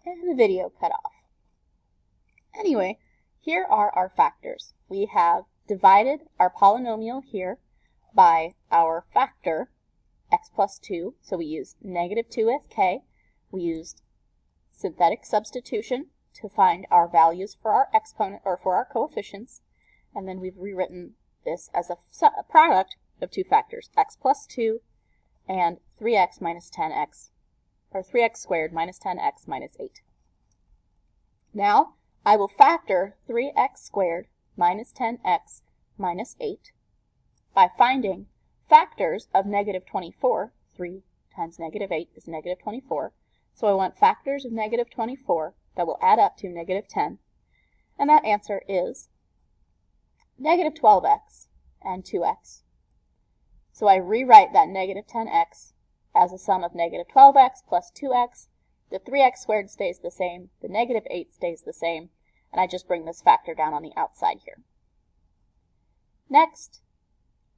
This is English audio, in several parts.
And the video cut off. Anyway, here are our factors. We have divided our polynomial here by our factor, x plus 2, so we used negative 2 as k. We used synthetic substitution to find our values for our exponent, or for our coefficients, and then we've rewritten this as a product of two factors, x plus 2 and 3x minus 10x, or 3x squared minus 10x minus 8. Now, I will factor 3x squared minus 10x minus 8 by finding factors of negative 24. 3 times negative 8 is negative 24. So I want factors of negative 24 that will add up to negative 10. And that answer is negative 12x and 2x. So I rewrite that negative 10x as a sum of negative 12x plus 2x. The 3x squared stays the same, the negative 8 stays the same, and I just bring this factor down on the outside here. Next,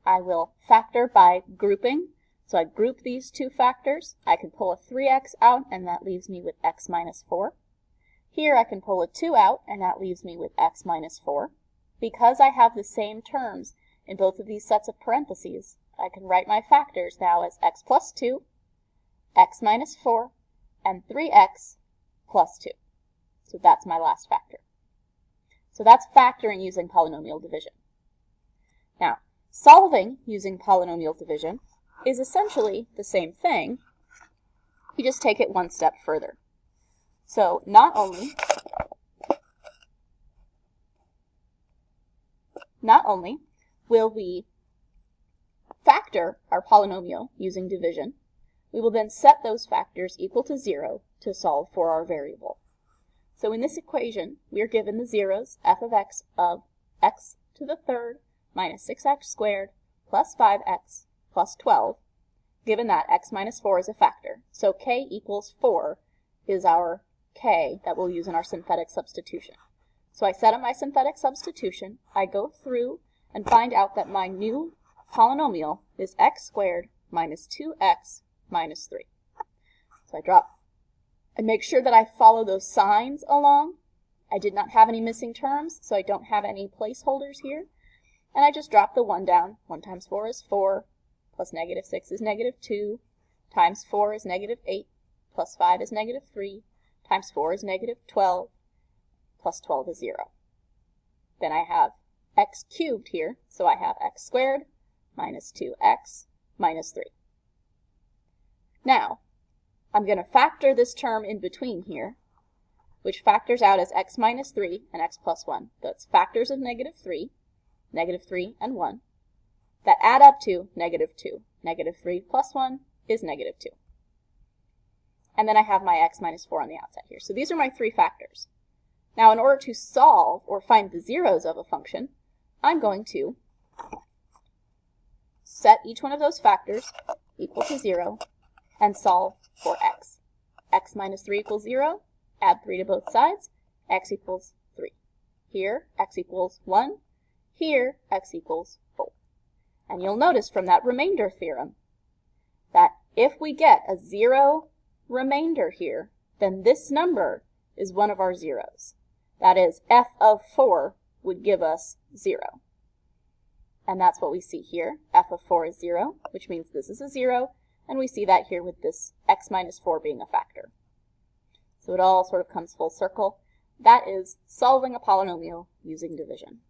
I will factor by grouping. So I group these two factors. I can pull a 3x out, and that leaves me with x minus 4. Here I can pull a 2 out, and that leaves me with x minus 4. Because I have the same terms in both of these sets of parentheses, I can write my factors now as x plus 2, x minus 4, and 3x plus 2. So that's my last factor. So that's factoring using polynomial division. Now, solving using polynomial division is essentially the same thing. You just take it one step further. So not only will we factor our polynomial using division, we will then set those factors equal to 0 to solve for our variable. So in this equation, we are given the zeros, f of x to the third minus 6x squared plus 5x plus 12, given that x minus 4 is a factor. So k equals 4 is our k that we'll use in our synthetic substitution. So I set up my synthetic substitution, I go through and find out that my new polynomial is x squared minus 2x minus 3. So I drop and make sure that I follow those signs along. I did not have any missing terms, so I don't have any placeholders here. And I just drop the 1 down. 1 times 4 is 4, plus negative 6 is negative 2, times 4 is negative 8, plus 5 is negative 3, times 4 is negative 12, plus 12 is 0. Then I have x cubed here, so I have x squared minus 2x minus 3. Now, I'm going to factor this term in between here, which factors out as x minus 3 and x plus 1. That's factors of negative 3 and 1, that add up to negative 2. Negative 3 plus 1 is negative 2. And then I have my x minus 4 on the outside here. So these are my three factors. Now, in order to solve or find the zeros of a function, I'm going to set each one of those factors equal to 0 and solve for x. X minus 3 equals 0, add 3 to both sides, x equals 3. Here, x equals 1. Here, x equals 4. And you'll notice from that remainder theorem that if we get a 0 remainder here, then this number is one of our zeros. That is, f of 4 would give us 0. And that's what we see here. F of 4 is 0, which means this is a 0, and we see that here with this x minus 4 being a factor. So it all sort of comes full circle. That is solving a polynomial using division.